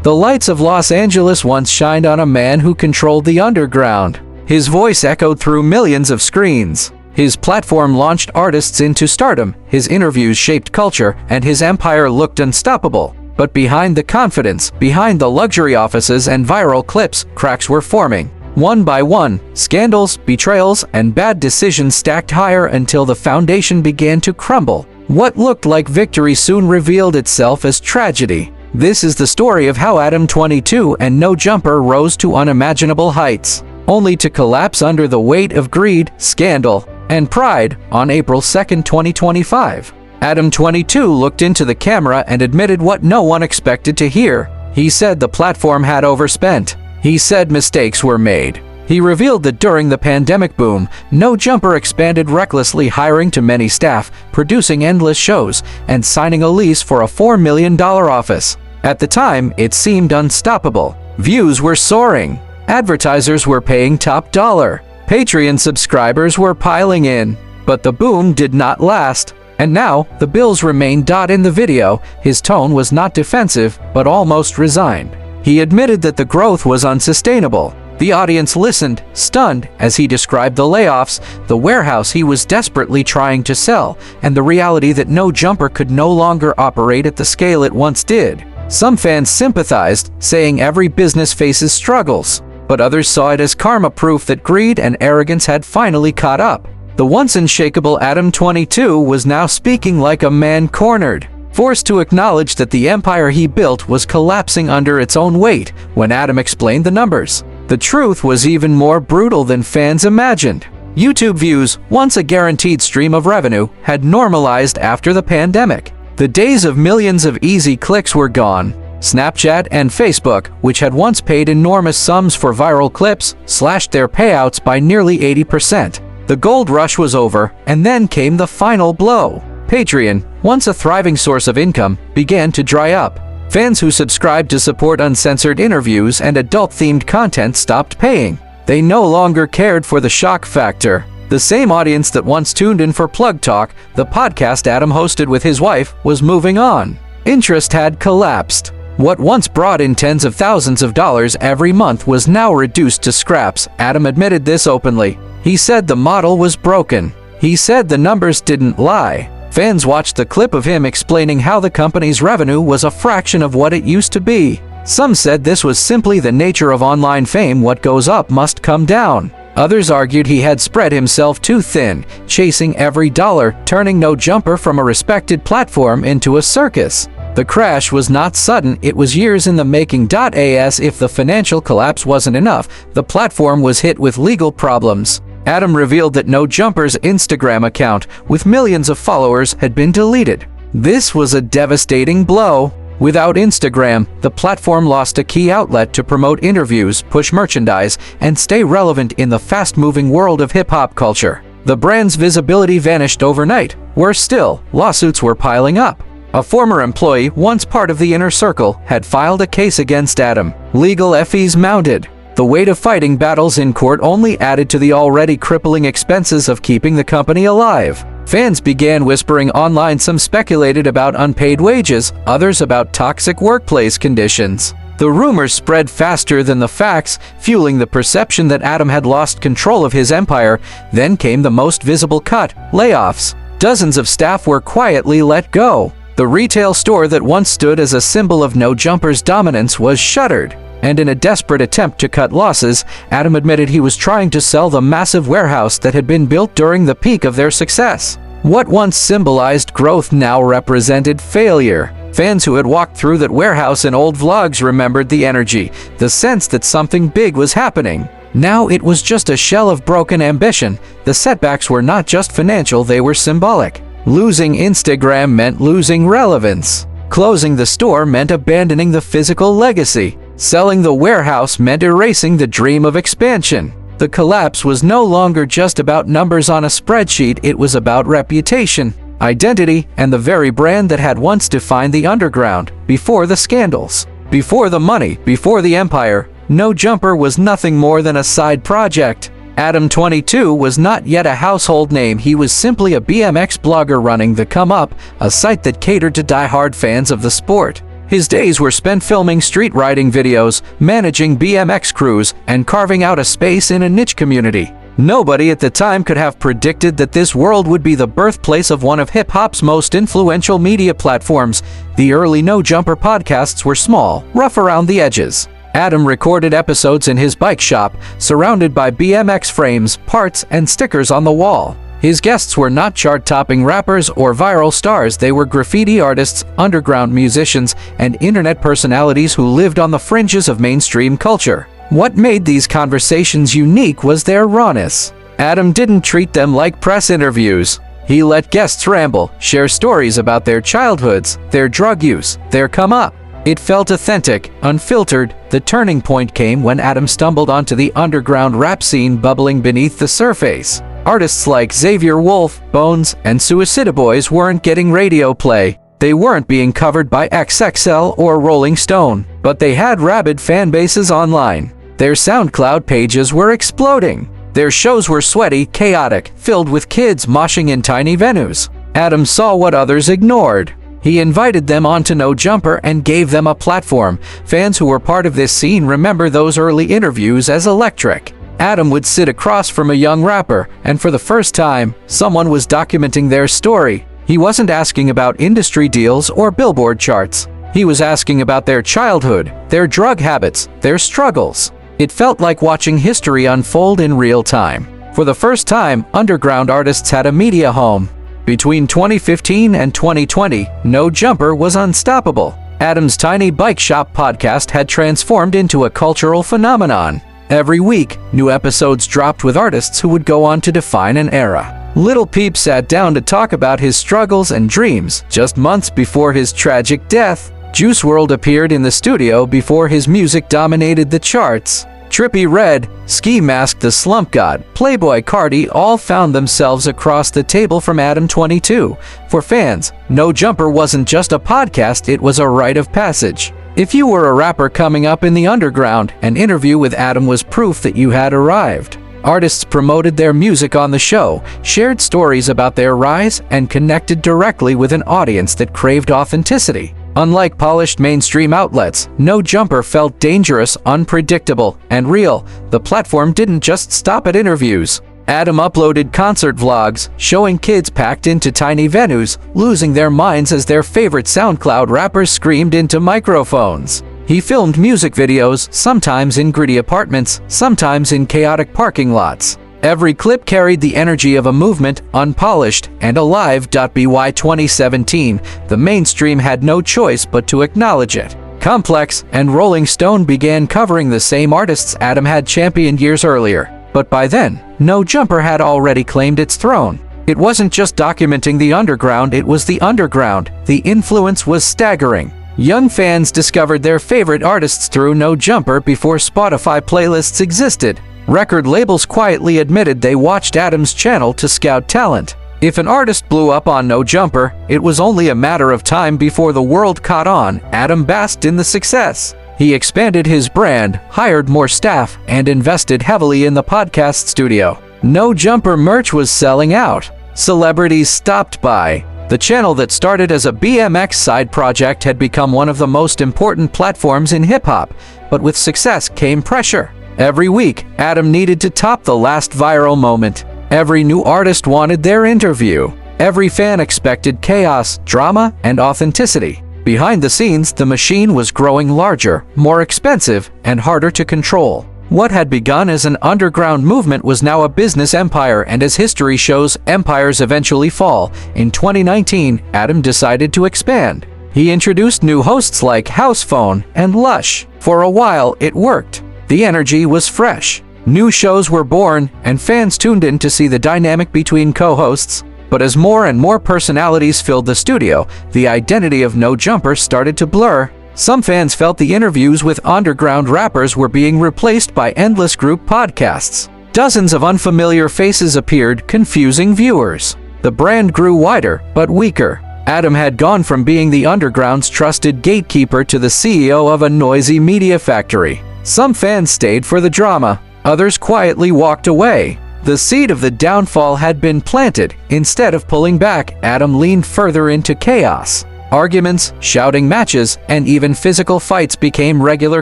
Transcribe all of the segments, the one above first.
The lights of Los Angeles once shined on a man who controlled the underground. His voice echoed through millions of screens. His platform launched artists into stardom, his interviews shaped culture, and his empire looked unstoppable. But behind the confidence, behind the luxury offices and viral clips, cracks were forming. One by one, scandals, betrayals, and bad decisions stacked higher until the foundation began to crumble. What looked like victory soon revealed itself as tragedy. This is the story of how Adam22 and No Jumper rose to unimaginable heights, only to collapse under the weight of greed, scandal, and pride on April 2, 2025. Adam22 looked into the camera and admitted what no one expected to hear. He said the platform had overspent. He said mistakes were made. He revealed that during the pandemic boom, No Jumper expanded recklessly, hiring too many staff, producing endless shows, and signing a lease for a $4 million office. At the time, it seemed unstoppable. Views were soaring. Advertisers were paying top dollar. Patreon subscribers were piling in. But the boom did not last. And now, the bills remained. In the video, his tone was not defensive, but almost resigned. He admitted that the growth was unsustainable. The audience listened, stunned, as he described the layoffs, the warehouse he was desperately trying to sell, and the reality that No Jumper could no longer operate at the scale it once did. Some fans sympathized, saying every business faces struggles, but others saw it as karma, proof that greed and arrogance had finally caught up. The once unshakable Adam22 was now speaking like a man cornered, forced to acknowledge that the empire he built was collapsing under its own weight. When Adam explained the numbers, the truth was even more brutal than fans imagined. YouTube views, once a guaranteed stream of revenue, had normalized after the pandemic. The days of millions of easy clicks were gone. Snapchat and Facebook, which had once paid enormous sums for viral clips, slashed their payouts by nearly 80%. The gold rush was over, and then came the final blow. Patreon, once a thriving source of income, began to dry up. Fans who subscribed to support uncensored interviews and adult-themed content stopped paying. They no longer cared for the shock factor. The same audience that once tuned in for Plug Talk, the podcast Adam hosted with his wife, was moving on. Interest had collapsed. What once brought in tens of thousands of dollars every month was now reduced to scraps. Adam admitted this openly. He said the model was broken. He said the numbers didn't lie. Fans watched the clip of him explaining how the company's revenue was a fraction of what it used to be. Some said this was simply the nature of online fame. What goes up must come down. Others argued he had spread himself too thin, chasing every dollar, turning No Jumper from a respected platform into a circus. The crash was not sudden, it was years in the making. As if the financial collapse wasn't enough, the platform was hit with legal problems. Adam revealed that No Jumper's Instagram account, with millions of followers, had been deleted. This was a devastating blow. Without Instagram, the platform lost a key outlet to promote interviews, push merchandise, and stay relevant in the fast-moving world of hip-hop culture. The brand's visibility vanished overnight. Worse still, lawsuits were piling up. A former employee, once part of the inner circle, had filed a case against Adam. Legal fees mounted. The weight of fighting battles in court only added to the already crippling expenses of keeping the company alive. Fans began whispering online. Some speculated about unpaid wages, others about toxic workplace conditions. The rumors spread faster than the facts, fueling the perception that Adam had lost control of his empire. Then came the most visible cut: layoffs. Dozens of staff were quietly let go. The retail store that once stood as a symbol of No Jumper's dominance was shuttered. And in a desperate attempt to cut losses, Adam admitted he was trying to sell the massive warehouse that had been built during the peak of their success. What once symbolized growth now represented failure. Fans who had walked through that warehouse in old vlogs remembered the energy, the sense that something big was happening. Now it was just a shell of broken ambition. The setbacks were not just financial, they were symbolic. Losing Instagram meant losing relevance. Closing the store meant abandoning the physical legacy. Selling the warehouse meant erasing the dream of expansion. The collapse was no longer just about numbers on a spreadsheet, it was about reputation, identity, and the very brand that had once defined the underground. Before the scandals, before the money, before the empire, No Jumper was nothing more than a side project. Adam22 was not yet a household name, he was simply a BMX blogger running the Come Up, a site that catered to die-hard fans of the sport. His days were spent filming street riding videos, managing BMX crews, and carving out a space in a niche community. Nobody at the time could have predicted that this world would be the birthplace of one of hip-hop's most influential media platforms. The early No Jumper podcasts were small, rough around the edges. Adam recorded episodes in his bike shop, surrounded by BMX frames, parts, and stickers on the wall. His guests were not chart-topping rappers or viral stars. They were graffiti artists, underground musicians, and internet personalities who lived on the fringes of mainstream culture. What made these conversations unique was their rawness. Adam didn't treat them like press interviews. He let guests ramble, share stories about their childhoods, their drug use, their come-up. It felt authentic, unfiltered. The turning point came when Adam stumbled onto the underground rap scene bubbling beneath the surface. Artists like Xavier Wolf, Bones, and Suicida Boys weren't getting radio play. They weren't being covered by XXL or Rolling Stone, but they had rabid fan bases online. Their SoundCloud pages were exploding. Their shows were sweaty, chaotic, filled with kids moshing in tiny venues. Adam saw what others ignored. He invited them onto No Jumper and gave them a platform. Fans who were part of this scene remember those early interviews as electric. Adam would sit across from a young rapper, and for the first time, someone was documenting their story. He wasn't asking about industry deals or Billboard charts. He was asking about their childhood, their drug habits, their struggles. It felt like watching history unfold in real time. For the first time, underground artists had a media home. Between 2015 and 2020, No Jumper was unstoppable. Adam's tiny bike shop podcast had transformed into a cultural phenomenon. Every week, new episodes dropped with artists who would go on to define an era. Lil Peep sat down to talk about his struggles and dreams just months before his tragic death. Juice WRLD appeared in the studio before his music dominated the charts. Trippie Redd, Ski Mask the Slump God, Playboi Carti all found themselves across the table from Adam22. For fans, No Jumper wasn't just a podcast, it was a rite of passage. If you were a rapper coming up in the underground, an interview with Adam was proof that you had arrived. Artists promoted their music on the show, shared stories about their rise, and connected directly with an audience that craved authenticity. Unlike polished mainstream outlets, No Jumper felt dangerous, unpredictable, and real. The platform didn't just stop at interviews. Adam uploaded concert vlogs, showing kids packed into tiny venues, losing their minds as their favorite SoundCloud rappers screamed into microphones. He filmed music videos, sometimes in gritty apartments, sometimes in chaotic parking lots. Every clip carried the energy of a movement, unpolished and alive. By 2017, the mainstream had no choice but to acknowledge it. Complex and Rolling Stone began covering the same artists Adam had championed years earlier. But by then, No Jumper had already claimed its throne. It wasn't just documenting the underground, it was the underground. The influence was staggering. Young fans discovered their favorite artists through No Jumper before Spotify playlists existed. Record labels quietly admitted they watched Adam's channel to scout talent. If an artist blew up on No Jumper, it was only a matter of time before the world caught on. Adam basked in the success. He expanded his brand, hired more staff, and invested heavily in the podcast studio. No Jumper merch was selling out. Celebrities stopped by. The channel that started as a BMX side project had become one of the most important platforms in hip-hop, but with success came pressure. Every week, Adam needed to top the last viral moment. Every new artist wanted their interview. Every fan expected chaos, drama, and authenticity. Behind the scenes, the machine was growing larger, more expensive, and harder to control. What had begun as an underground movement was now a business empire, and as history shows, empires eventually fall. In 2019, Adam decided to expand. He introduced new hosts like House Phone and Lush. For a while, it worked. The energy was fresh. New shows were born, and fans tuned in to see the dynamic between co-hosts. But as more and more personalities filled the studio, the identity of No Jumper started to blur. Some fans felt the interviews with underground rappers were being replaced by endless group podcasts. Dozens of unfamiliar faces appeared, confusing viewers. The brand grew wider, but weaker. Adam had gone from being the underground's trusted gatekeeper to the CEO of a noisy media factory. Some fans stayed for the drama. Others quietly walked away. The seed of the downfall had been planted. Instead of pulling back, Adam leaned further into chaos. Arguments, shouting matches, and even physical fights became regular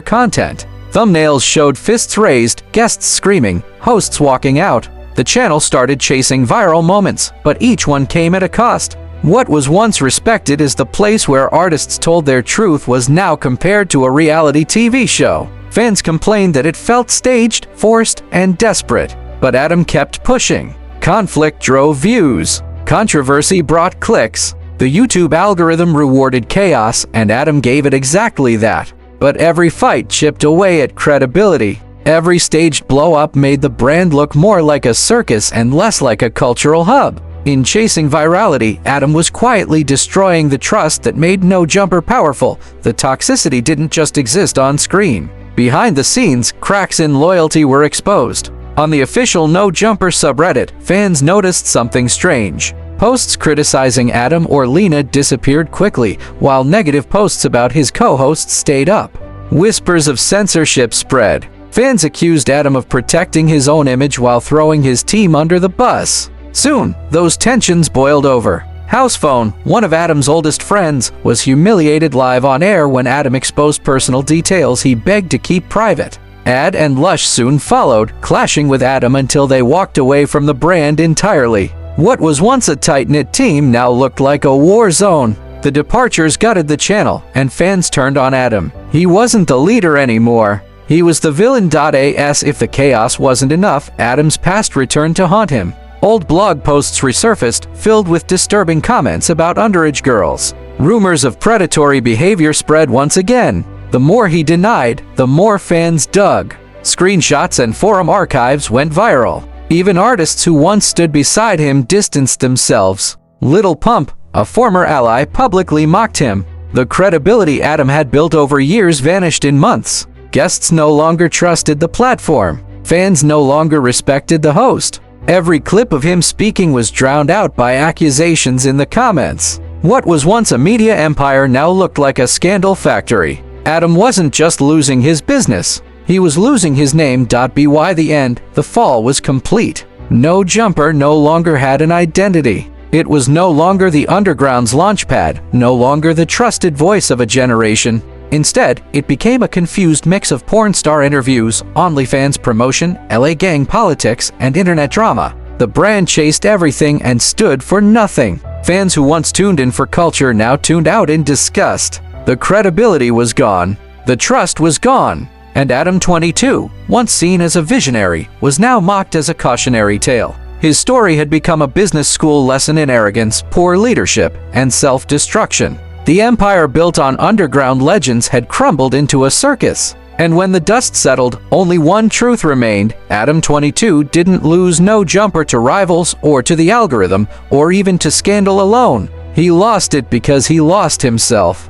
content. Thumbnails showed fists raised, guests screaming, hosts walking out. The channel started chasing viral moments, but each one came at a cost. What was once respected as the place where artists told their truth was now compared to a reality TV show. Fans complained that it felt staged, forced, and desperate. But Adam kept pushing. Conflict drove views. Controversy brought clicks. The YouTube algorithm rewarded chaos, and Adam gave it exactly that. But every fight chipped away at credibility. Every staged blow-up made the brand look more like a circus and less like a cultural hub. In chasing virality, Adam was quietly destroying the trust that made No Jumper powerful. The toxicity didn't just exist on screen. Behind the scenes, cracks in loyalty were exposed. On the official No Jumper subreddit, fans noticed something strange. Posts criticizing Adam or Lena disappeared quickly, while negative posts about his co-hosts stayed up. Whispers of censorship spread. Fans accused Adam of protecting his own image while throwing his team under the bus. Soon, those tensions boiled over. Housephone, one of Adam's oldest friends, was humiliated live on air when Adam exposed personal details he begged to keep private. Ad and Lush soon followed, clashing with Adam until they walked away from the brand entirely. What was once a tight-knit team now looked like a war zone. The departures gutted the channel, and fans turned on Adam. He wasn't the leader anymore. He was the villain. As if the chaos wasn't enough, Adam's past returned to haunt him. Old blog posts resurfaced, filled with disturbing comments about underage girls. Rumors of predatory behavior spread once again. The more he denied, the more fans dug. Screenshots and forum archives went viral. Even artists who once stood beside him distanced themselves. Lil Pump, a former ally, publicly mocked him. The credibility Adam had built over years vanished in months. Guests no longer trusted the platform. Fans no longer respected the host. Every clip of him speaking was drowned out by accusations in the comments. What was once a media empire now looked like a scandal factory. Adam wasn't just losing his business. He was losing his name. By the end, the fall was complete. No Jumper no longer had an identity. It was no longer the underground's launchpad, no longer the trusted voice of a generation. Instead, it became a confused mix of porn star interviews, OnlyFans promotion, LA gang politics, and internet drama. The brand chased everything and stood for nothing. Fans who once tuned in for culture now tuned out in disgust. The credibility was gone. The trust was gone. And Adam22, once seen as a visionary, was now mocked as a cautionary tale. His story had become a business school lesson in arrogance, poor leadership, and self-destruction. The empire built on underground legends had crumbled into a circus. And when the dust settled, only one truth remained. Adam22 didn't lose No Jumper to rivals or to the algorithm or even to scandal alone. He lost it because he lost himself.